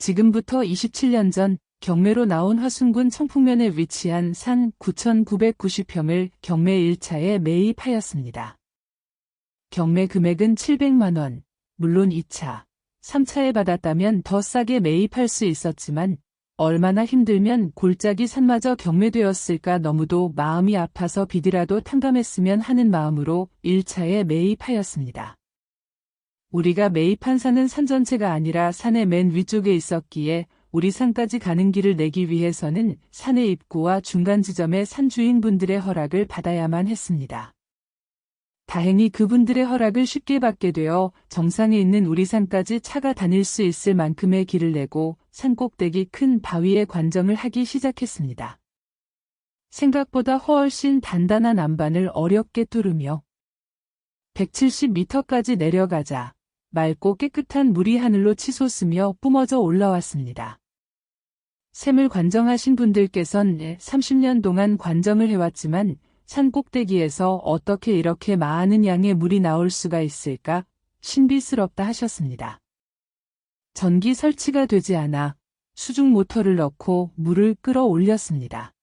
지금부터 27년 전 경매로 나온 화순군 청풍면에 위치한 산 9,990평을 경매 1차에 매입하였습니다. 경매 금액은 700만 원, 물론 2차, 3차에 받았다면 더 싸게 매입할 수 있었지만 얼마나 힘들면 골짜기 산마저 경매되었을까. 너무도 마음이 아파서 빚이라도 탕감했으면 하는 마음으로 1차에 매입하였습니다. 우리가 매입한 산은 산 전체가 아니라 산의 맨 위쪽에 있었기에 우리 산까지 가는 길을 내기 위해서는 산의 입구와 중간 지점의 산주인분들의 허락을 받아야만 했습니다. 다행히 그분들의 허락을 쉽게 받게 되어 정상에 있는 우리 산까지 차가 다닐 수 있을 만큼의 길을 내고 산 꼭대기 큰 바위에 관정을 하기 시작했습니다. 생각보다 훨씬 단단한 안반을 어렵게 뚫으며 170m까지 내려가자 맑고 깨끗한 물이 하늘로 치솟으며 뿜어져 올라왔습니다. 샘을 관정하신 분들께선 30년 동안 관정을 해왔지만 산 꼭대기에서 어떻게 이렇게 많은 양의 물이 나올 수가 있을까 신비스럽다 하셨습니다. 전기 설치가 되지 않아 수중 모터를 넣고 물을 끌어올렸습니다.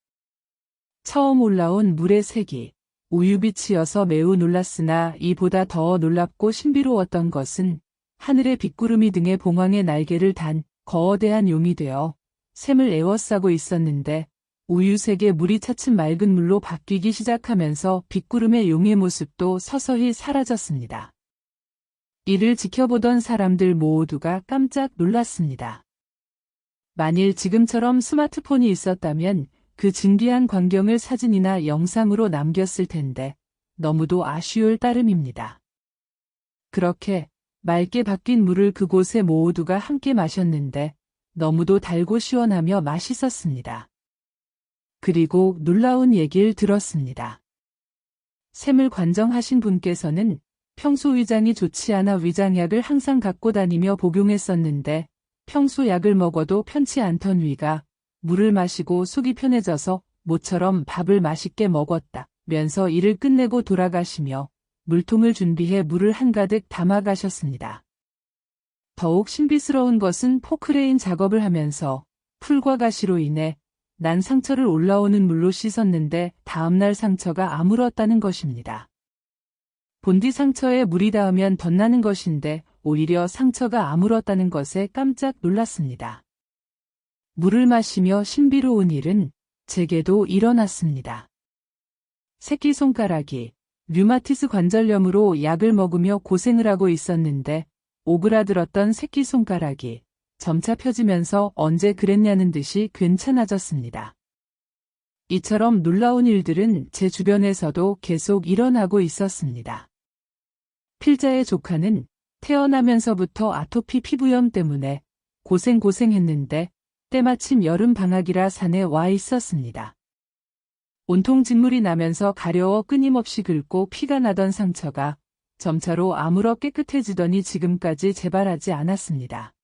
처음 올라온 물의 색이 우유빛이어서 매우 놀랐으나 이보다 더 놀랍고 신비로웠던 것은 하늘의 빗구름이 등에 봉황의 날개를 단 거대한 용이 되어 샘을 에워싸고 있었는데 우유색의 물이 차츰 맑은 물로 바뀌기 시작하면서 빗구름의 용의 모습도 서서히 사라졌습니다. 이를 지켜보던 사람들 모두가 깜짝 놀랐습니다. 만일 지금처럼 스마트폰이 있었다면 그 진귀한 광경을 사진이나 영상으로 남겼을 텐데 너무도 아쉬울 따름입니다. 그렇게 맑게 바뀐 물을 그곳에 모두가 함께 마셨는데 너무도 달고 시원하며 맛있었습니다. 그리고 놀라운 얘기를 들었습니다. 샘을 관정하신 분께서는 평소 위장이 좋지 않아 위장약을 항상 갖고 다니며 복용했었는데 평소 약을 먹어도 편치 않던 위가 물을 마시고 속이 편해져서 모처럼 밥을 맛있게 먹었다면서 일을 끝내고 돌아가시며 물통을 준비해 물을 한가득 담아 가셨습니다. 더욱 신비스러운 것은 포크레인 작업을 하면서 풀과 가시로 인해 난 상처를 올라오는 물로 씻었는데 다음날 상처가 아물었다는 것입니다. 본디 상처에 물이 닿으면 덧나는 것인데 오히려 상처가 아물었다는 것에 깜짝 놀랐습니다. 물을 마시며 신비로운 일은 제게도 일어났습니다. 새끼손가락이 류마티스 관절염으로 약을 먹으며 고생을 하고 있었는데 오그라들었던 새끼손가락이 점차 펴지면서 언제 그랬냐는 듯이 괜찮아졌습니다. 이처럼 놀라운 일들은 제 주변에서도 계속 일어나고 있었습니다. 필자의 조카는 태어나면서부터 아토피 피부염 때문에 고생했는데 때마침 여름 방학이라 산에 와 있었습니다. 온통 진물이 나면서 가려워 끊임없이 긁고 피가 나던 상처가 점차로 아물어 깨끗해지더니 지금까지 재발하지 않았습니다.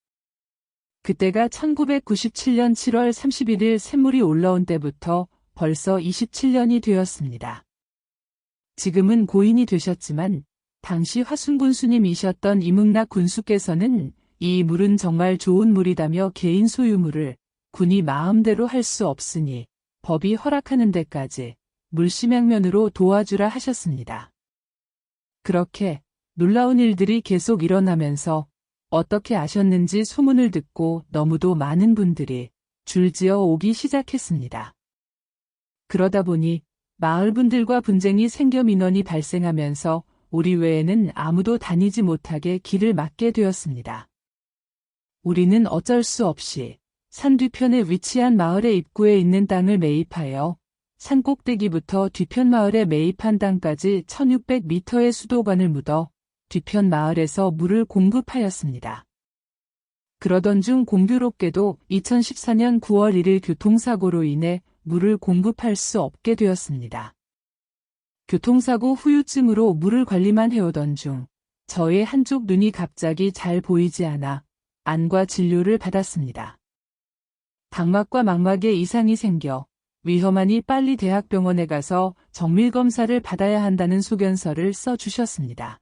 그때가 1997년 7월 31일 샘물이 올라온 때부터 벌써 27년이 되었습니다. 지금은 고인이 되셨지만 당시 화순군 스님이셨던 이묵락 군수께서는 이 물은 정말 좋은 물이다며 개인 소유물을 군이 마음대로 할 수 없으니 법이 허락하는 데까지 물심양면으로 도와주라 하셨습니다. 그렇게 놀라운 일들이 계속 일어나면서 어떻게 아셨는지 소문을 듣고 너무도 많은 분들이 줄지어 오기 시작했습니다. 그러다 보니 마을 분들과 분쟁이 생겨 민원이 발생하면서 우리 외에는 아무도 다니지 못하게 길을 막게 되었습니다. 우리는 어쩔 수 없이 산 뒤편에 위치한 마을의 입구에 있는 땅을 매입하여 산 꼭대기부터 뒤편 마을에 매입한 땅까지 1600m의 수도관을 묻어 뒤편 마을에서 물을 공급하였습니다. 그러던 중 공교롭게도 2014년 9월 1일 교통사고로 인해 물을 공급할 수 없게 되었습니다. 교통사고 후유증으로 물을 관리만 해오던 중 저의 한쪽 눈이 갑자기 잘 보이지 않아 안과 진료를 받았습니다. 각막과 망막에 이상이 생겨 위험하니 빨리 대학병원에 가서 정밀검사를 받아야 한다는 소견서를 써주셨습니다.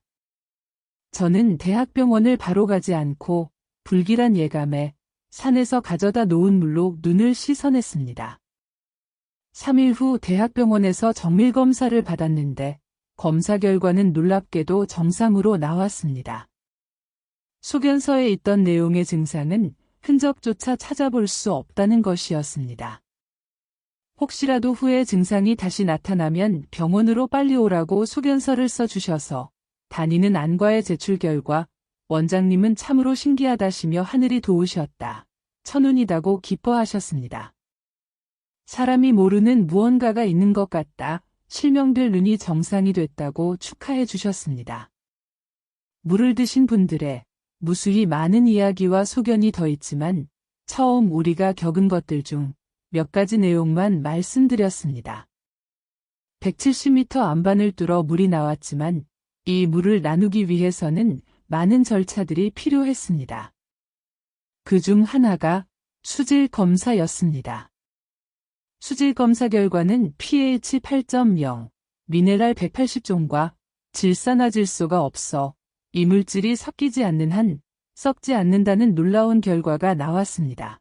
저는 대학병원을 바로 가지 않고 불길한 예감에 산에서 가져다 놓은 물로 눈을 씻어냈습니다. 3일 후 대학병원에서 정밀검사를 받았는데 검사 결과는 놀랍게도 정상으로 나왔습니다. 소견서에 있던 내용의 증상은 흔적조차 찾아볼 수 없다는 것이었습니다. 혹시라도 후에 증상이 다시 나타나면 병원으로 빨리 오라고 소견서를 써주셔서 다니는 안과의 제출 결과 원장님은 참으로 신기하다시며 하늘이 도우셨다. 천운이다고 기뻐하셨습니다. 사람이 모르는 무언가가 있는 것 같다. 실명될 눈이 정상이 됐다고 축하해 주셨습니다. 물을 드신 분들의 무수히 많은 이야기와 소견이 더 있지만 처음 우리가 겪은 것들 중 몇 가지 내용만 말씀드렸습니다. 170m 안반을 뚫어 물이 나왔지만 이 물을 나누기 위해서는 많은 절차들이 필요했습니다. 그 중 하나가 수질 검사였습니다. 수질 검사 결과는 pH 8.0, 미네랄 180종과 질산화질소가 없어 이물질이 섞이지 않는 한 썩지 않는다는 놀라운 결과가 나왔습니다.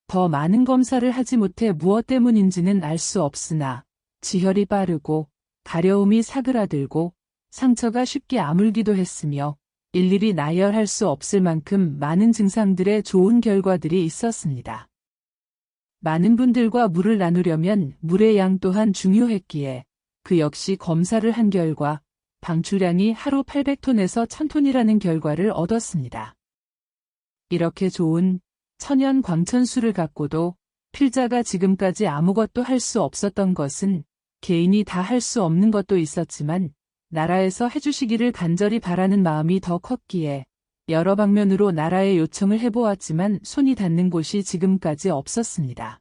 더 많은 검사를 하지 못해 무엇 때문인지는 알 수 없으나 지혈이 빠르고 가려움이 사그라들고 상처가 쉽게 아물기도 했으며 일일이 나열할 수 없을 만큼 많은 증상들의 좋은 결과들이 있었습니다. 많은 분들과 물을 나누려면 물의 양 또한 중요했기에 그 역시 검사를 한 결과 방출량이 하루 800톤에서 1000톤이라는 결과를 얻었습니다. 이렇게 좋은 천연 광천수를 갖고도 필자가 지금까지 아무것도 할 수 없었던 것은 개인이 다 할 수 없는 것도 있었지만 나라에서 해주시기를 간절히 바라는 마음이 더 컸기에 여러 방면으로 나라에 요청을 해보았지만 손이 닿는 곳이 지금까지 없었습니다.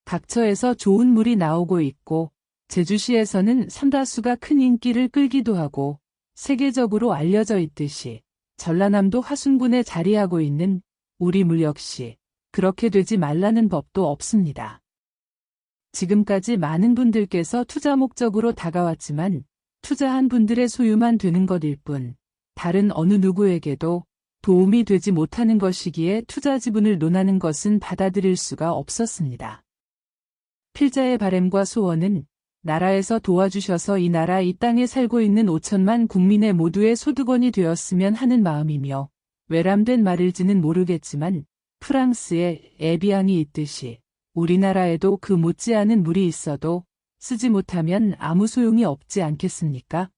각처에서 좋은 물이 나오고 있고 제주시에서는 삼다수가 큰 인기를 끌기도 하고 세계적으로 알려져 있듯이 전라남도 화순군에 자리하고 있는 우리 물 역시 그렇게 되지 말라는 법도 없습니다. 지금까지 많은 분들께서 투자 목적으로 다가왔지만 투자한 분들의 소유만 되는 것일 뿐 다른 어느 누구에게도 도움이 되지 못하는 것이기에 투자 지분을 논하는 것은 받아들일 수가 없었습니다. 필자의 바램과 소원은 나라에서 도와주셔서 이 나라 이 땅에 살고 있는 5천만 국민의 모두의 소득원이 되었으면 하는 마음이며 외람된 말일지는 모르겠지만 프랑스에 에비앙이 있듯이 우리나라에도 그 못지않은 물이 있어도 쓰지 못하면 아무 소용이 없지 않겠습니까?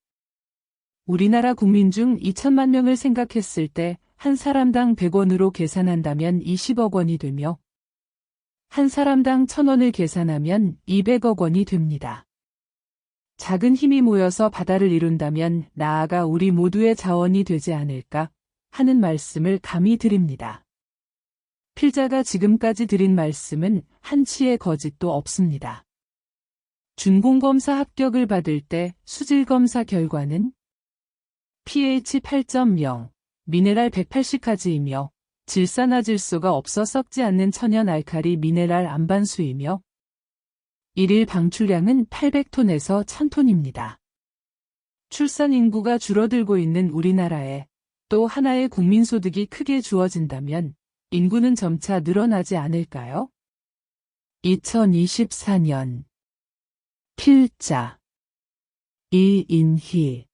우리나라 국민 중 2천만 명을 생각했을 때 한 사람당 100원으로 계산한다면 20억 원이 되며 한 사람당 1000원을 계산하면 200억 원이 됩니다. 작은 힘이 모여서 바다를 이룬다면 나아가 우리 모두의 자원이 되지 않을까 하는 말씀을 감히 드립니다. 필자가 지금까지 드린 말씀은 한치의 거짓도 없습니다. 준공검사 합격을 받을 때 수질검사 결과는 pH 8.0, 미네랄 180까지이며 질산화질소가 없어 썩지 않는 천연 알칼리 미네랄 안반수이며 일일 방출량은 800톤에서 1000톤입니다. 출산 인구가 줄어들고 있는 우리나라에 또 하나의 국민소득이 크게 주어진다면 인구는 점차 늘어나지 않을까요? 2024년 필자 이인희